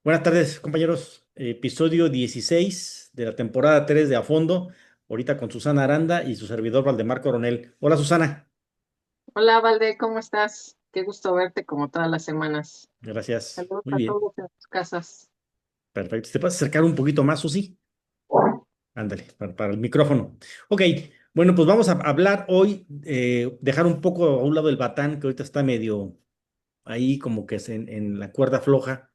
Buenas tardes, compañeros. Episodio 16 de la temporada 3 de A Fondo, ahorita con Susana Aranda y su servidor Valdemar Coronel. Hola, Susana. Hola, Valde, ¿cómo estás? Qué gusto verte como todas las semanas. Gracias. Saludos Muy a bien. todos en sus casas. Perfecto. ¿Te puedes acercar un poquito más, Susi? Ándale, para el micrófono. Ok, bueno, pues vamos a hablar hoy, dejar un poco a un lado el batán, que ahorita está medio ahí como que es en la cuerda floja.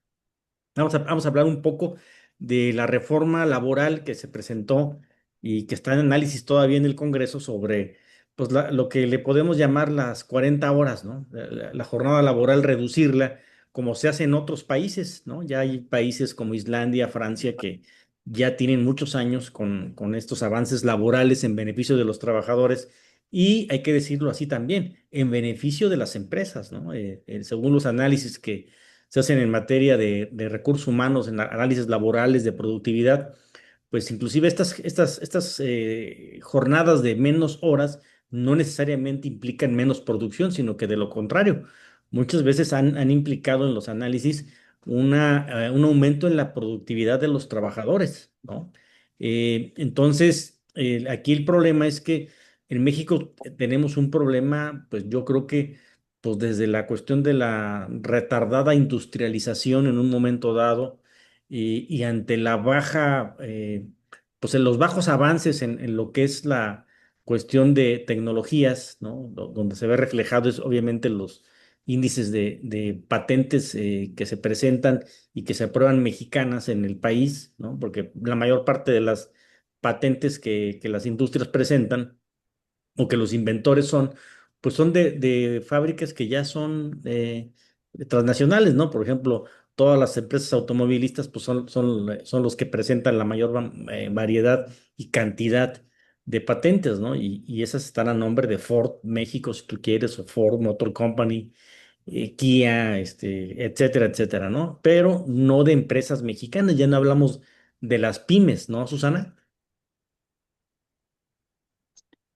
Vamos a hablar un poco de la reforma laboral que se presentó y que está en análisis todavía en el Congreso sobre pues, lo que le podemos llamar las 40 horas, ¿no? La jornada laboral, reducirla, como se hace en otros países, ¿no? Ya hay países como Islandia, Francia, que ya tienen muchos años con estos avances laborales en beneficio de los trabajadores y hay que decirlo así también, en beneficio de las empresas, ¿no? Según los análisis que se hacen en materia de recursos humanos, en análisis laborales, de productividad, pues inclusive estas jornadas de menos horas no necesariamente implican menos producción, sino que de lo contrario, muchas veces han implicado en los análisis un aumento en la productividad de los trabajadores, ¿no? Entonces, aquí el problema es que en México tenemos un problema, pues yo creo que pues desde la cuestión de la retardada industrialización en un momento dado y ante la baja, pues en los bajos avances en lo que es la cuestión de tecnologías, ¿no? Donde se ve reflejado es obviamente los índices de patentes que se presentan y que se aprueban mexicanas en el país, ¿no? Porque la mayor parte de las patentes que las industrias presentan o que los inventores son, pues son de fábricas que ya son transnacionales, ¿no? Por ejemplo, todas las empresas automovilistas, pues son los que presentan la mayor variedad y cantidad de patentes, ¿no? Y esas están a nombre de Ford México, si tú quieres, o Ford Motor Company, Kia, etcétera, etcétera, ¿no? Pero no de empresas mexicanas, ya no hablamos de las pymes, ¿no, Susana?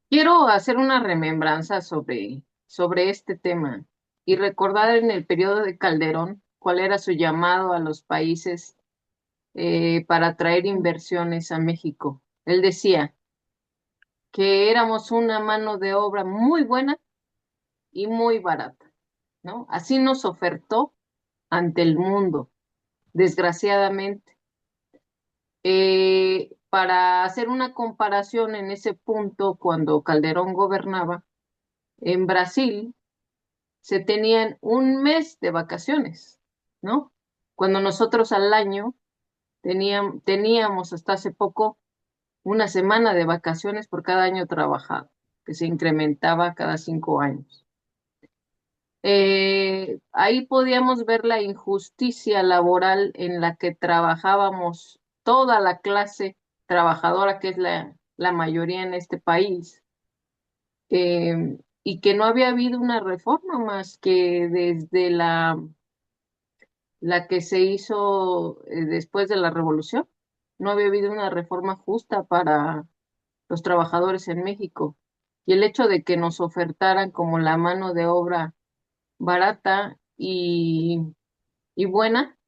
Quiero hacer una remembranza sobre este tema y recordar en el periodo de Calderón cuál era su llamado a los países para traer inversiones a México. Él decía que éramos una mano de obra muy buena y muy barata, ¿no? Así nos ofertó ante el mundo, desgraciadamente. Para hacer una comparación en ese punto, cuando Calderón gobernaba, en Brasil se tenían un mes de vacaciones, ¿no? Cuando nosotros al año teníamos hasta hace poco una semana de vacaciones por cada año trabajado, que se incrementaba cada 5 años. Ahí podíamos ver la injusticia laboral en la que trabajábamos toda la clase trabajadora, que es la mayoría en este país, y que no había habido una reforma más que desde la que se hizo después de la revolución. No había habido una reforma justa para los trabajadores en México. Y el hecho de que nos ofertaran como la mano de obra barata y buena,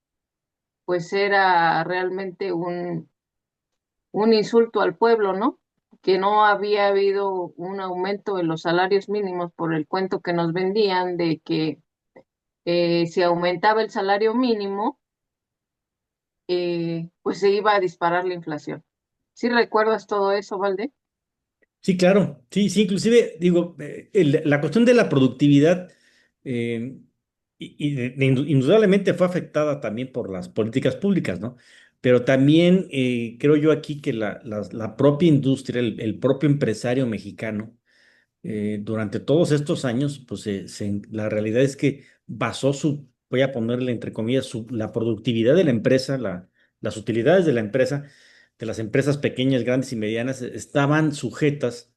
pues era realmente un insulto al pueblo, ¿no? Que no había habido un aumento en los salarios mínimos por el cuento que nos vendían de que si aumentaba el salario mínimo, pues se iba a disparar la inflación. ¿Sí recuerdas todo eso, Valde? Sí, claro, sí, sí, inclusive digo, la cuestión de la productividad eh, indudablemente fue afectada también por las políticas públicas, ¿no? Pero también creo yo aquí que la propia industria, el propio empresario mexicano, durante todos estos años, pues la realidad es que basó voy a ponerle entre comillas, la productividad de la empresa, las utilidades de la empresa, de las empresas pequeñas, grandes y medianas, estaban sujetas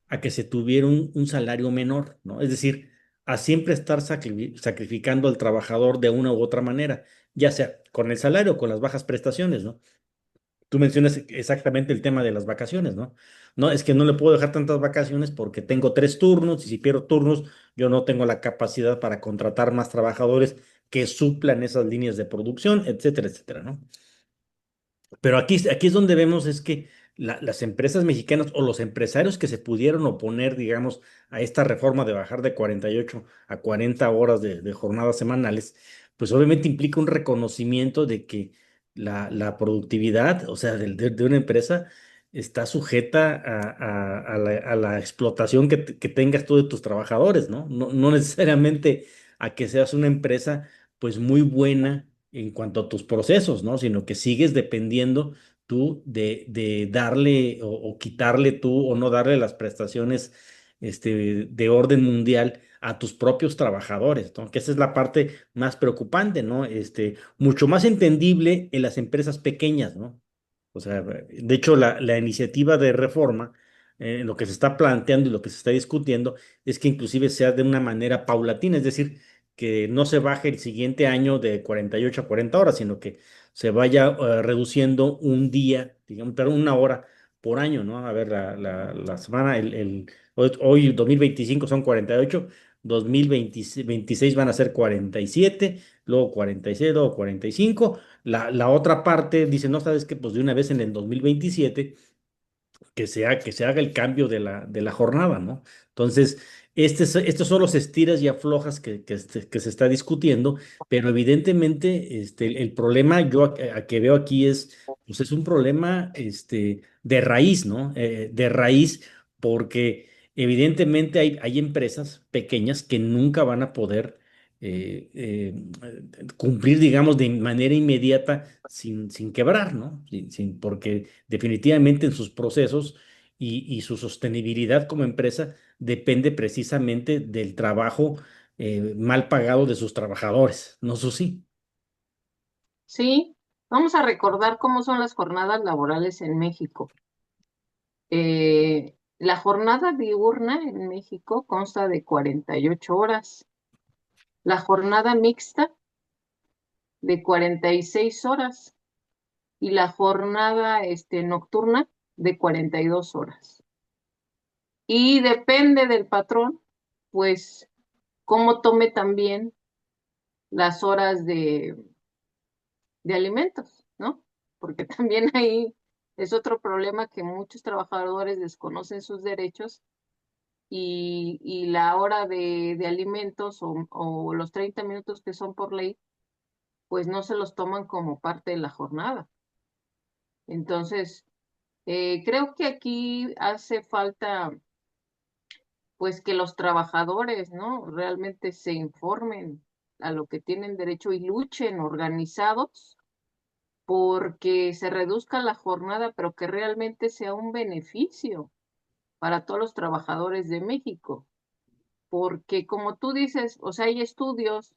a que se tuviera un salario menor, ¿no? Es decir, a siempre estar sacrificando al trabajador de una u otra manera, ya sea con el salario o con las bajas prestaciones, ¿no? Tú mencionas exactamente el tema de las vacaciones, ¿no? No, es que no le puedo dejar tantas vacaciones porque tengo 3 turnos y si pierdo turnos, yo no tengo la capacidad para contratar más trabajadores que suplan esas líneas de producción, etcétera, etcétera, ¿no? Pero aquí es donde vemos es que las empresas mexicanas o los empresarios que se pudieron oponer, digamos, a esta reforma de bajar de 48 a 40 horas de jornadas semanales, pues obviamente implica un reconocimiento de que la productividad, o sea, de una empresa está sujeta a la explotación que tengas tú de tus trabajadores, ¿no? No necesariamente a que seas una empresa pues muy buena en cuanto a tus procesos, ¿no? Sino que sigues dependiendo tú de darle o quitarle tú o no darle las prestaciones de orden mundial a tus propios trabajadores, ¿no? Que esa es la parte más preocupante, ¿no? Mucho más entendible en las empresas pequeñas, ¿no? O sea, de hecho, la iniciativa de reforma, lo que se está planteando y lo que se está discutiendo es que inclusive sea de una manera paulatina, es decir, que no se baje el siguiente año de 48 a 40 horas, sino que se vaya reduciendo un día, digamos, pero una hora por año, ¿no? A ver, la semana, hoy 2025 son 48, 2026 van a ser 47, luego 46, luego 45. La otra parte dice, no, sabes que pues de una vez en el 2027 que se haga el cambio de la jornada, ¿no? Entonces, estos son los estiras y aflojas que se está discutiendo, pero evidentemente el problema yo a que veo aquí pues es un problema de raíz, ¿no? De raíz, porque evidentemente hay empresas pequeñas que nunca van a poder cumplir, digamos, de manera inmediata sin quebrar, ¿no? Porque definitivamente en sus procesos y su sostenibilidad como empresa depende precisamente del trabajo mal pagado de sus trabajadores, ¿no, Susi? Sí, vamos a recordar cómo son las jornadas laborales en México. La jornada diurna en México consta de 48 horas, la jornada mixta de 46 horas y la jornada nocturna de 42 horas. Y depende del patrón, pues, cómo tome también las horas de alimentos, ¿no? Porque también ahí es otro problema que muchos trabajadores desconocen sus derechos y la hora de alimentos o los 30 minutos que son por ley, pues no se los toman como parte de la jornada. Entonces, creo que aquí hace falta, pues, que los trabajadores, ¿no? Realmente se informen a lo que tienen derecho y luchen organizados porque se reduzca la jornada, pero que realmente sea un beneficio para todos los trabajadores de México. Porque como tú dices, o sea, hay estudios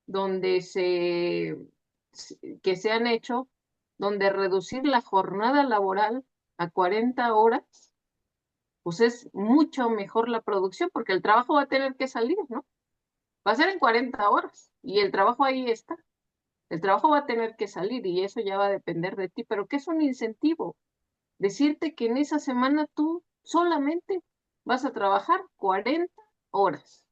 donde que se han hecho, donde reducir la jornada laboral a 40 horas, pues es mucho mejor la producción, porque el trabajo va a tener que salir, ¿no? Va a ser en 40 horas y el trabajo ahí está. El trabajo va a tener que salir y eso ya va a depender de ti, pero ¿qué es un incentivo? Decirte que en esa semana tú solamente vas a trabajar 40 horas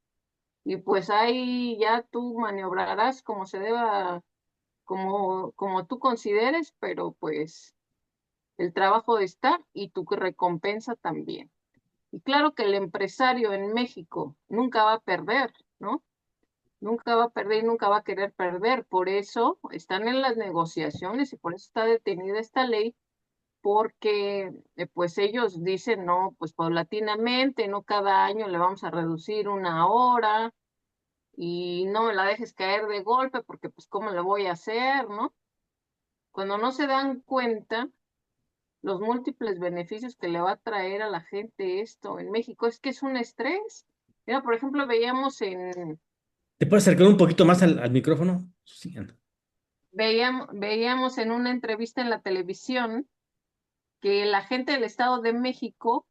y pues ahí ya tú maniobrarás como se deba, como tú consideres, pero pues el trabajo está y tu recompensa también. Y claro que el empresario en México nunca va a perder, ¿no? Nunca va a perder y nunca va a querer perder. Por eso están en las negociaciones y por eso está detenida esta ley, porque pues ellos dicen, no, pues paulatinamente, no cada año le vamos a reducir una hora y no me la dejes caer de golpe porque pues cómo le voy a hacer, ¿no? Cuando no se dan cuenta los múltiples beneficios que le va a traer a la gente esto en México, es que es un estrés. Mira, por ejemplo, ¿Te puedes acercar un poquito más al micrófono? Sí, anda. veíamos en una entrevista en la televisión que la gente del Estado de México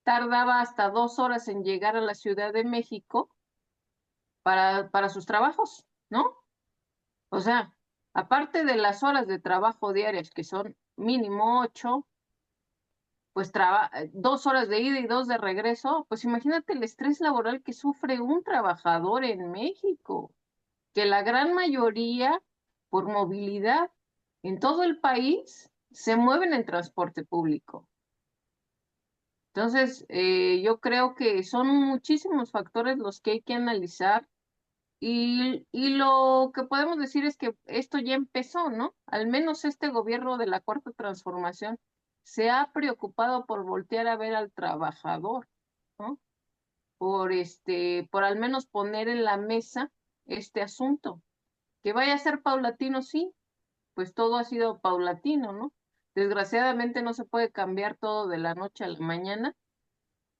tardaba hasta 2 horas en llegar a la Ciudad de México para sus trabajos, ¿no? O sea, aparte de las horas de trabajo diarias, que son mínimo 8, pues 2 horas de ida y 2 de regreso, pues imagínate el estrés laboral que sufre un trabajador en México. que la gran mayoría, por movilidad en todo el país, se mueven en transporte público. Entonces, yo creo que son muchísimos factores los que hay que analizar y lo que podemos decir es que esto ya empezó, ¿no? Al menos este gobierno de la Cuarta Transformación se ha preocupado por voltear a ver al trabajador, ¿no? Por al menos poner en la mesa este asunto. Que vaya a ser paulatino, sí, pues todo ha sido paulatino, ¿no? Desgraciadamente no se puede cambiar todo de la noche a la mañana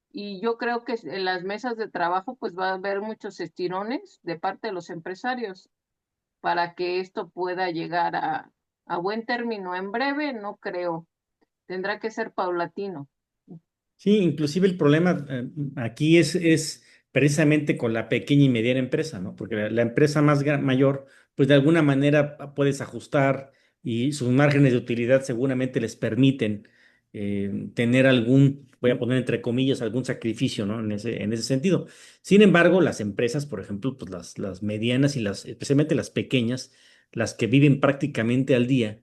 y yo creo que en las mesas de trabajo pues va a haber muchos estirones de parte de los empresarios para que esto pueda llegar a buen término. En breve, no creo. Tendrá que ser paulatino. Sí, inclusive el problema aquí es precisamente con la pequeña y mediana empresa, ¿no? Porque la empresa mayor, pues de alguna manera puedes ajustar y sus márgenes de utilidad seguramente les permiten tener algún, voy a poner entre comillas, algún sacrificio, ¿no? En ese sentido. Sin embargo, las empresas, por ejemplo, pues las medianas y especialmente las pequeñas, las que viven prácticamente al día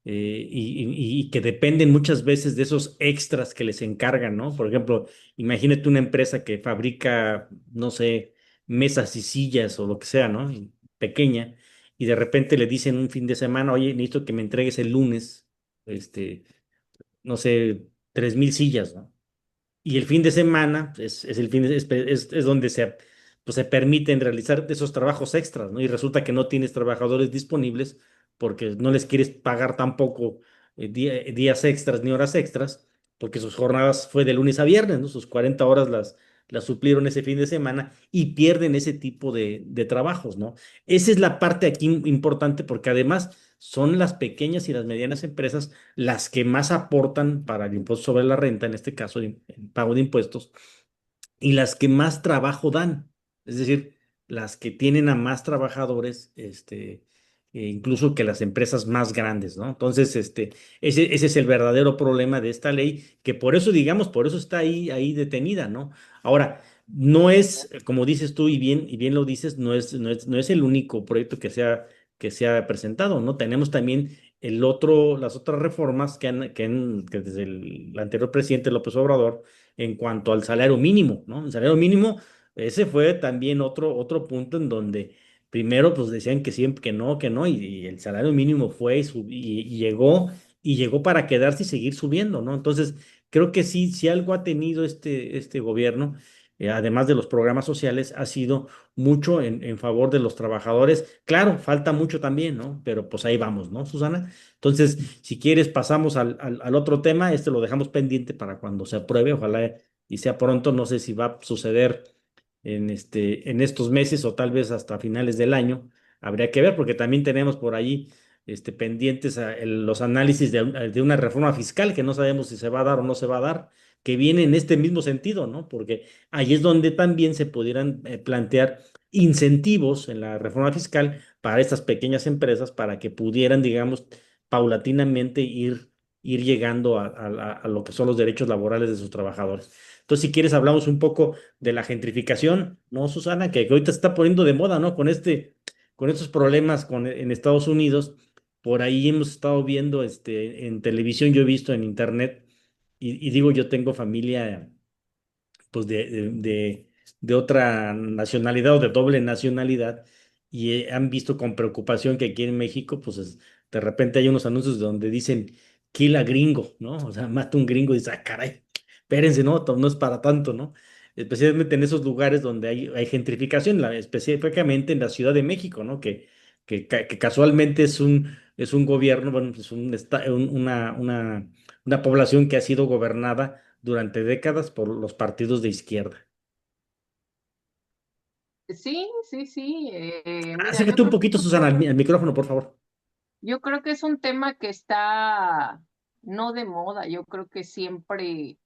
y que dependen muchas veces de esos extras que les encargan, ¿no? Por ejemplo, imagínate una empresa que fabrica, no sé, mesas y sillas o lo que sea, ¿no? Pequeña, y de repente le dicen un fin de semana, oye, necesito que me entregues el lunes, este, no sé, 3,000 sillas, ¿no? Y el fin de semana es el fin es donde pues se permiten realizar esos trabajos extras, ¿no? Y resulta que no tienes trabajadores disponibles porque no les quieres pagar tampoco días extras ni horas extras, porque sus jornadas fue de lunes a viernes, ¿no? Sus 40 horas las suplieron ese fin de semana y pierden ese tipo de trabajos, ¿no? Esa es la parte aquí importante porque además son las pequeñas y las medianas empresas las que más aportan para el impuesto sobre la renta, en este caso, el pago de impuestos, y las que más trabajo dan. Es decir, las que tienen a más trabajadores, incluso que las empresas más grandes, ¿no? Entonces, ese es el verdadero problema de esta ley, que por eso, digamos, por eso está ahí detenida, ¿no? Ahora, no es, como dices tú, y bien lo dices, no es el único proyecto que se ha presentado, ¿no? Tenemos también las otras reformas que desde el anterior presidente López Obrador en cuanto al salario mínimo, ¿no? El salario mínimo, ese fue también otro punto en donde primero pues decían que siempre que no, y el salario mínimo fue y llegó para quedarse y seguir subiendo, ¿no? Entonces, creo que sí, si algo ha tenido este gobierno, además de los programas sociales, ha sido mucho en favor de los trabajadores. Claro, falta mucho también, ¿no? Pero pues ahí vamos, ¿no, Susana? Entonces, si quieres, pasamos al otro tema. Este lo dejamos pendiente para cuando se apruebe, ojalá y sea pronto. No sé si va a suceder en estos meses o tal vez hasta finales del año. Habría que ver, porque también tenemos por ahí pendientes los análisis de una reforma fiscal que no sabemos si se va a dar o no se va a dar, que viene en este mismo sentido, ¿no? Porque ahí es donde también se pudieran plantear incentivos en la reforma fiscal para estas pequeñas empresas para que pudieran, digamos, paulatinamente ir llegando a lo que son los derechos laborales de sus trabajadores. Entonces, si quieres, hablamos un poco de la gentrificación, ¿no, Susana? Que ahorita se está poniendo de moda, ¿no? Con estos problemas en Estados Unidos. Por ahí hemos estado viendo en televisión, yo he visto en internet, y digo, yo tengo familia pues de otra nacionalidad o de doble nacionalidad y han visto con preocupación que aquí en México, pues de repente hay unos anuncios donde dicen kill a gringo, ¿no? O sea, mata un gringo y dice, ah, caray, espérense, no, no es para tanto, ¿no? Especialmente en esos lugares donde hay gentrificación, específicamente en la Ciudad de México, ¿no? Que casualmente es un gobierno, bueno, es una población que ha sido gobernada durante décadas por los partidos de izquierda. Sí, sí, sí. Mira, Acércate un poquito, Susana, al micrófono, por favor. yo creo que es un tema que está no de moda, yo creo que siempre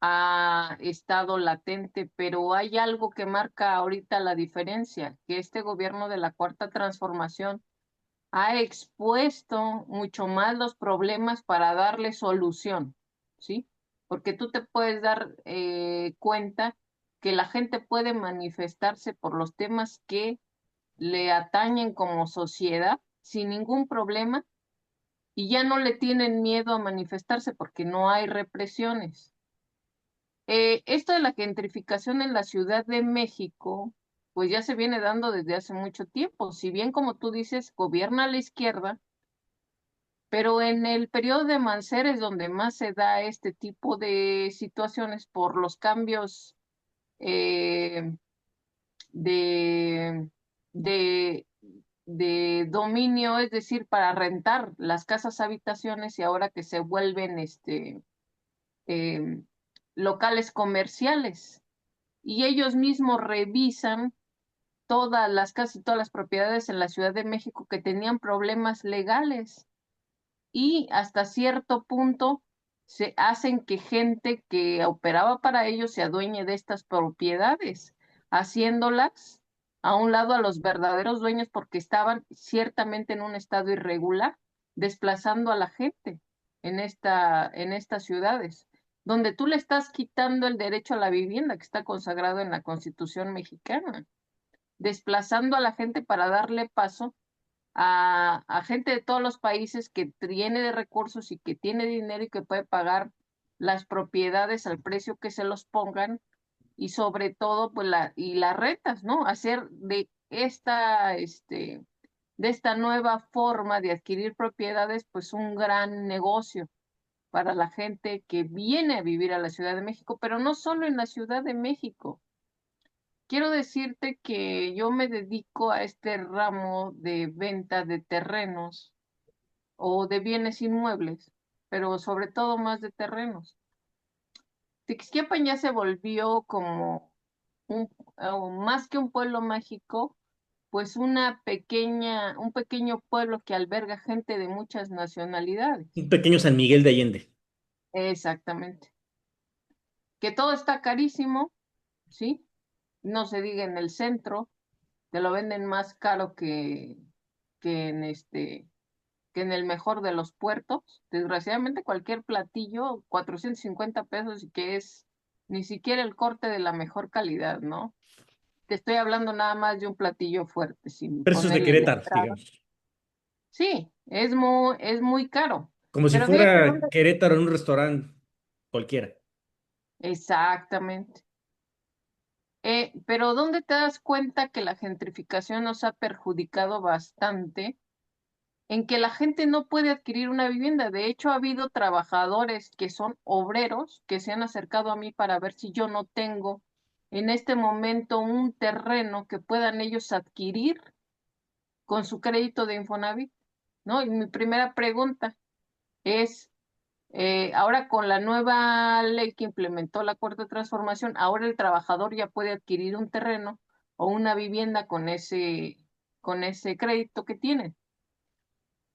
ha estado latente, pero hay algo que marca ahorita la diferencia, que este gobierno de la Cuarta Transformación ha expuesto mucho más los problemas para darle solución, ¿sí? Porque tú te puedes dar cuenta que la gente puede manifestarse por los temas que le atañen como sociedad sin ningún problema y ya no le tienen miedo a manifestarse porque no hay represiones. Esto de la gentrificación en la Ciudad de México, pues ya se viene dando desde hace mucho tiempo. Si bien, como tú dices, gobierna la izquierda, pero en el periodo de Mancera es donde más se da este tipo de situaciones por los cambios eh, de, de, de dominio, es decir, para rentar las casas habitaciones y ahora que se vuelven em, locales comerciales. Y ellos mismos revisan casi todas las propiedades en la Ciudad de México que tenían problemas legales y hasta cierto punto se hacen que gente que operaba para ellos se adueñe de estas propiedades, haciéndolas a un lado a los verdaderos dueños porque estaban ciertamente en un estado irregular, desplazando a la gente en estas ciudades, donde tú le estás quitando el derecho a la vivienda que está consagrado en la Constitución mexicana, desplazando a la gente para darle paso a gente de todos los países que tiene de recursos y que tiene dinero y que puede pagar las propiedades al precio que se los pongan y sobre todo pues las rentas, ¿no? Hacer de esta nueva forma de adquirir propiedades pues un gran negocio para la gente que viene a vivir a la Ciudad de México, pero no solo en la Ciudad de México. Quiero decirte que yo me dedico a este ramo de venta de terrenos o de bienes inmuebles, pero sobre todo más de terrenos. Tixquiapan ya se volvió como o más que un pueblo mágico, pues un pequeño pueblo que alberga gente de muchas nacionalidades. Un pequeño San Miguel de Allende. Exactamente. Que todo está carísimo, ¿sí? No se diga en el centro, te lo venden más caro que en que en el mejor de los puertos. Desgraciadamente cualquier platillo, 450 pesos y que es ni siquiera el corte de la mejor calidad, ¿no? Te estoy hablando nada más de un platillo fuerte, sin Precios de ponerle la Querétaro, entrada. digamos. Sí, es muy caro. Como si Pero fíjate fuera dónde. Querétaro en un restaurante cualquiera. Exactamente. Pero ¿dónde te das cuenta que la gentrificación nos ha perjudicado bastante? En que la gente no puede adquirir una vivienda. De hecho, ha habido trabajadores que son obreros que se han acercado a mí para ver si yo no tengo en este momento un terreno que puedan ellos adquirir con su crédito de Infonavit, ¿no? Y mi primera pregunta es, ahora con la nueva ley que implementó la Cuarta Transformación, ahora el trabajador ya puede adquirir un terreno o una vivienda con ese crédito que tiene.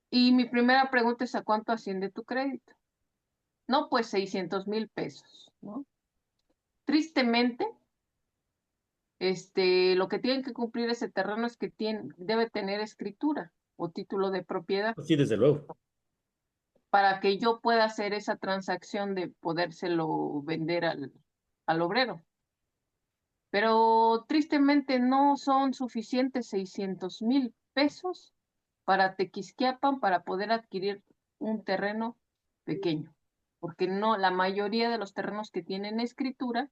Y mi primera pregunta es, ¿a cuánto asciende tu crédito? No, pues 600,000 pesos, ¿no? Tristemente, lo que tienen que cumplir ese terreno es que debe tener escritura o título de propiedad Sí, desde luego. para que yo pueda hacer esa transacción de podérselo vender al obrero. Pero tristemente no son suficientes 600,000 pesos para Tequisquiapan para poder adquirir un terreno pequeño, porque no, la mayoría de los terrenos que tienen escritura,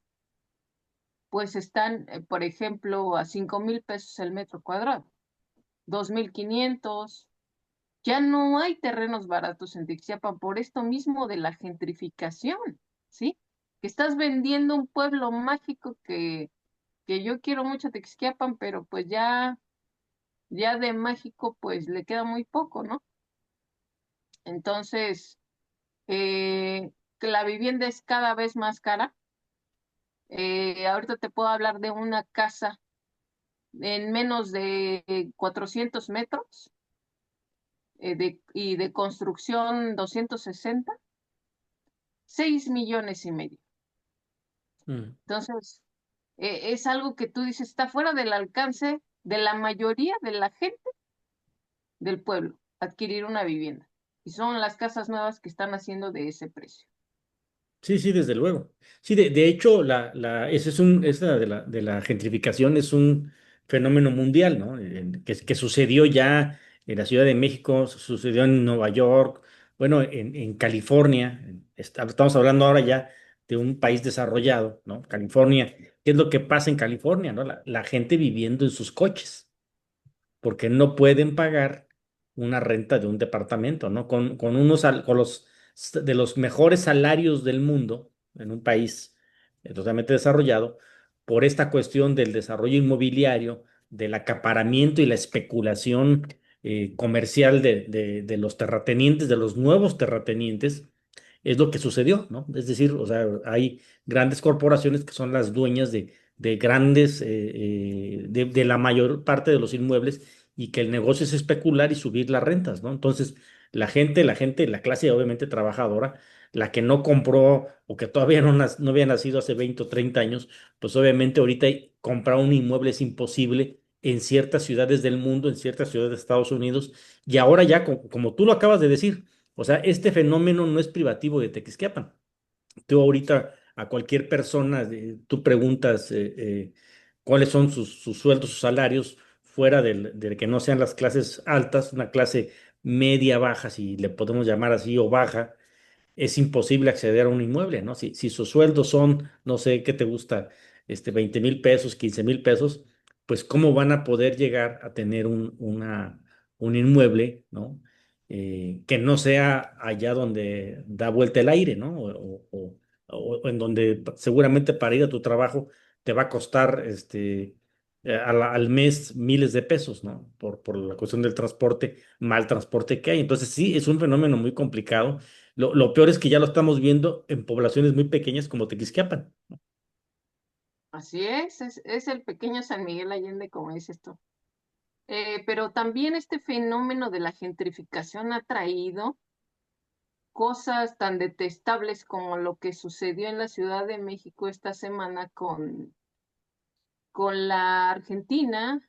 pues están, por ejemplo, a 5,000 pesos el metro cuadrado, 2,500. Ya no hay terrenos baratos en Tequisquiapan por esto mismo de la gentrificación, ¿sí? Que estás vendiendo un pueblo mágico que yo quiero mucho Tequisquiapan, pero pues ya de mágico pues le queda muy poco, ¿no? Entonces, que la vivienda es cada vez más cara. Ahorita te puedo hablar de una casa en menos de 400 metros y de construcción 260, 6,5 millones. Mm. Entonces, es algo que tú dices, está fuera del alcance de la mayoría de la gente del pueblo, adquirir una vivienda. Y son las casas nuevas que están haciendo de ese precio. Sí, sí, desde luego. Sí, de hecho, esa de la gentrificación es un fenómeno mundial, ¿no? Que sucedió ya en la Ciudad de México, sucedió en Nueva York, bueno, en California. Estamos hablando ahora ya de un país desarrollado, ¿no? California. ¿Qué es lo que pasa en California, ¿no? La gente viviendo en sus coches porque no pueden pagar una renta de un departamento, ¿no? Con los de los mejores salarios del mundo en un país totalmente desarrollado, por esta cuestión del desarrollo inmobiliario, del acaparamiento y la especulación comercial de los terratenientes, de los nuevos terratenientes, es lo que sucedió, ¿no? Es decir, o sea, hay grandes corporaciones que son las dueñas de grandes, de la mayor parte de los inmuebles y que el negocio es especular y subir las rentas, ¿no? Entonces, la clase obviamente trabajadora, la que no compró o que todavía no había nacido hace 20 o 30 años, pues obviamente ahorita comprar un inmueble es imposible en ciertas ciudades del mundo, en ciertas ciudades de Estados Unidos, y ahora ya, como tú lo acabas de decir, o sea, este fenómeno no es privativo de Tequisquiapan. Tú ahorita a cualquier persona, tú preguntas cuáles son sus sueldos, sus salarios, fuera del que no sean las clases altas, una clase media baja, si le podemos llamar así, o baja, es imposible acceder a un inmueble, ¿no? Si sus sueldos son, no sé, ¿qué te gusta? 20,000 pesos, 15,000 pesos, pues ¿cómo van a poder llegar a tener un inmueble, ¿no? Que no sea allá donde da vuelta el aire, ¿no? O en donde seguramente para ir a tu trabajo te va a costar al mes miles de pesos, ¿no? Por la cuestión del transporte, mal transporte que hay. Entonces sí, es un fenómeno muy complicado. Lo peor es que ya lo estamos viendo en poblaciones muy pequeñas como Tequisquiapan. Así es el pequeño San Miguel Allende, como dices tú. Pero también este fenómeno de la gentrificación ha traído cosas tan detestables como lo que sucedió en la Ciudad de México esta semana con la argentina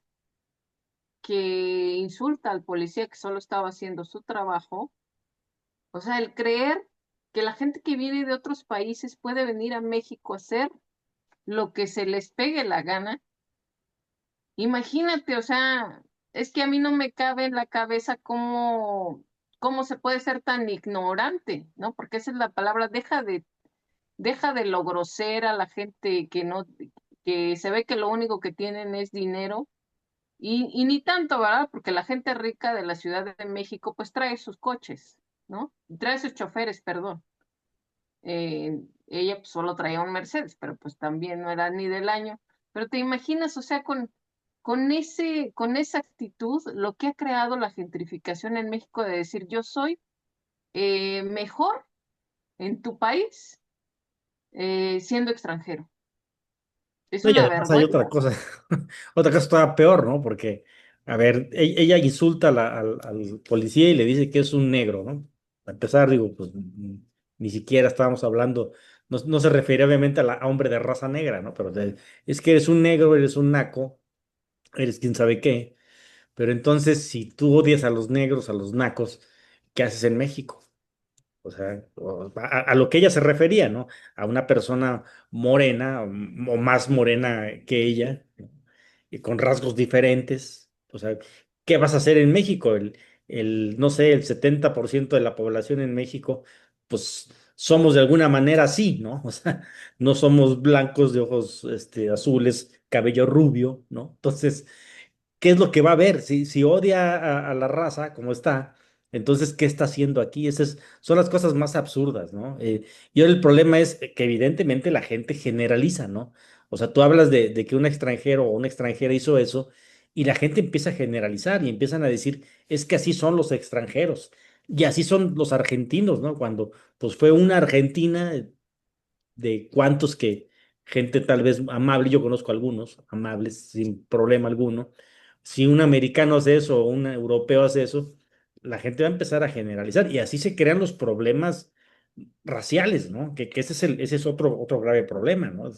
que insulta al policía que solo estaba haciendo su trabajo. O sea, el creer que la gente que viene de otros países puede venir a México a hacer lo que se les pegue la gana. Imagínate, o sea, es que a mí no me cabe en la cabeza cómo se puede ser tan ignorante, ¿no? Porque esa es la palabra, deja de lo grosera la gente que no, que se ve que lo único que tienen es dinero, y ni tanto, ¿verdad? Porque la gente rica de la Ciudad de México, pues trae sus coches, ¿no? Trae sus choferes, perdón. Ella pues, solo traía un Mercedes, pero pues también no era ni del año. Pero te imaginas, o sea, con esa actitud, lo que ha creado la gentrificación en México de decir yo soy mejor en tu país siendo extranjero. Es No, y una además hay vergüenza. otra cosa, otra cosa todavía peor, ¿no? Porque, a ver, ella insulta al policía y le dice que es un negro, ¿no? A empezar, digo, pues ni siquiera estábamos hablando, no se refiere obviamente a hombre de raza negra, ¿no? Pero es que eres un negro, eres un naco, eres quién sabe qué. Pero entonces, si tú odias a los negros, a los nacos, ¿qué haces en México? O sea, a lo que ella se refería, ¿no? A una persona morena o más morena que ella, ¿no? Y con rasgos diferentes. O sea, ¿qué vas a hacer en México? No sé, el 70% de la población en México, pues somos de alguna manera así, ¿no? O sea, no somos blancos de ojos azules, cabello rubio, ¿no? Entonces, ¿qué es lo que va a ver? Si odia a la raza como está, entonces, ¿qué está haciendo aquí? Son las cosas más absurdas, ¿no? Y ahora el problema es que evidentemente la gente generaliza, ¿no? O sea, tú hablas de que un extranjero o una extranjera hizo eso y la gente empieza a generalizar y empiezan a decir, es que así son los extranjeros y así son los argentinos, ¿no? Cuando pues fue una argentina de cuantos que gente tal vez amable, yo conozco algunos amables sin problema alguno. Si un americano hace eso o un europeo hace eso, la gente va a empezar a generalizar y así se crean los problemas raciales, ¿no? Que ese es otro grave problema, ¿no?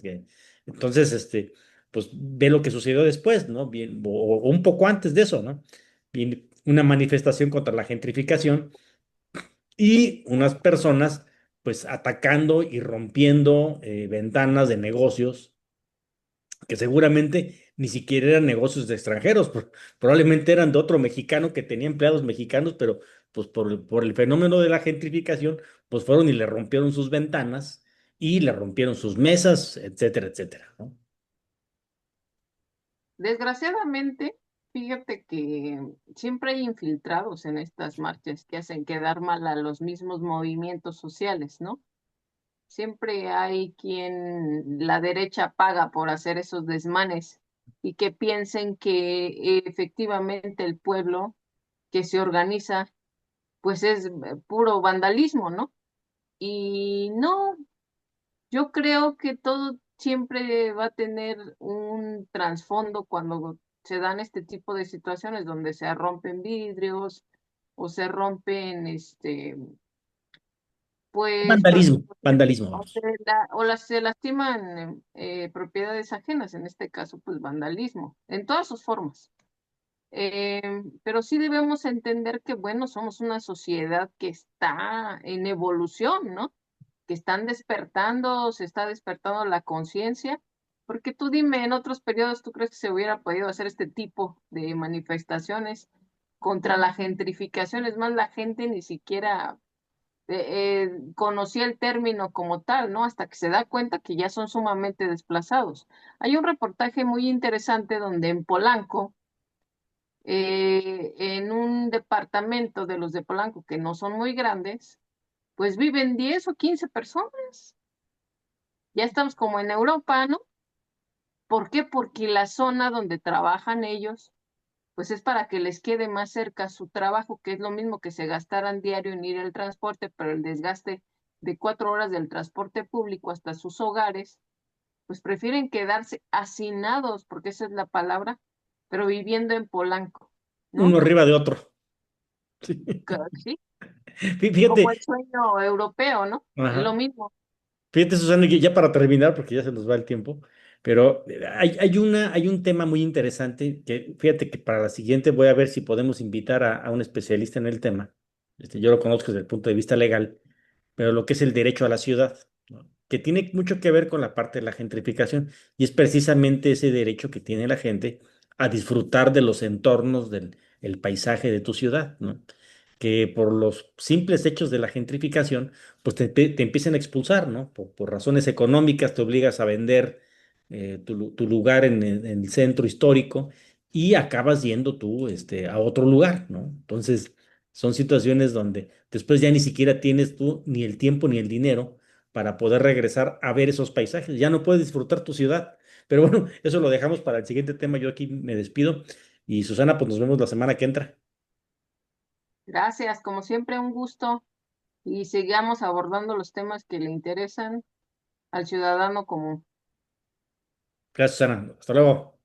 Entonces, pues ve lo que sucedió después, ¿no? Bien, o un poco antes de eso, ¿no? Bien, una manifestación contra la gentrificación y unas personas pues atacando y rompiendo ventanas de negocios que seguramente ni siquiera eran negocios de extranjeros, probablemente eran de otro mexicano que tenía empleados mexicanos, pero pues por el fenómeno de la gentrificación, pues fueron y le rompieron sus ventanas y le rompieron sus mesas, etcétera, etcétera, ¿no? Desgraciadamente, fíjate que siempre hay infiltrados en estas marchas que hacen quedar mal a los mismos movimientos sociales, ¿no? Siempre hay quien la derecha paga por hacer esos desmanes y que piensen que efectivamente el pueblo que se organiza, pues es puro vandalismo, ¿no? Y no, yo creo que todo siempre va a tener un trasfondo cuando se dan este tipo de situaciones donde se rompen vidrios o se rompen, pues, Vandalismo, vandalismo, vamos. se lastiman propiedades ajenas, en este caso, pues vandalismo, en todas sus formas. Pero sí debemos entender que, bueno, somos una sociedad que está en evolución, ¿no? Que están despertando, se está despertando la conciencia, porque tú dime, en otros periodos, ¿tú crees que se hubiera podido hacer este tipo de manifestaciones contra la gentrificación? Es más, la gente ni siquiera conocía el término como tal, ¿no? Hasta que se da cuenta que ya son sumamente desplazados. Hay un reportaje muy interesante donde en Polanco, en un departamento de los de Polanco que no son muy grandes, pues viven 10 o 15 personas. Ya estamos como en Europa, ¿no? ¿Por qué? Porque la zona donde trabajan ellos, pues es para que les quede más cerca su trabajo, que es lo mismo que se gastaran diario en ir al transporte, pero el desgaste de 4 horas del transporte público hasta sus hogares, pues prefieren quedarse hacinados, porque esa es la palabra, pero viviendo en Polanco, Uno ¿no? arriba de otro. Sí. Sí, como el Fíjate, sueño europeo, ¿no? Es lo ajá. mismo. Fíjate, Susana, que ya para terminar, porque ya se nos va el tiempo, pero hay un tema muy interesante que fíjate que para la siguiente voy a ver si podemos invitar a un especialista en el tema. Yo lo conozco desde el punto de vista legal, pero lo que es el derecho a la ciudad, ¿no? Que tiene mucho que ver con la parte de la gentrificación y es precisamente ese derecho que tiene la gente a disfrutar de los entornos del el paisaje de tu ciudad, ¿no? Que por los simples hechos de la gentrificación, pues te empiezan a expulsar, ¿no? Por razones económicas te obligas a vender tu lugar en el centro histórico y acabas yendo tú a otro lugar, ¿no? Entonces, son situaciones donde después ya ni siquiera tienes tú ni el tiempo ni el dinero para poder regresar a ver esos paisajes. Ya no puedes disfrutar tu ciudad. Pero bueno, eso lo dejamos para el siguiente tema. Yo aquí me despido y Susana, pues nos vemos la semana que entra. Gracias, como siempre, un gusto y sigamos abordando los temas que le interesan al ciudadano común. Gracias, Susana. Hasta luego.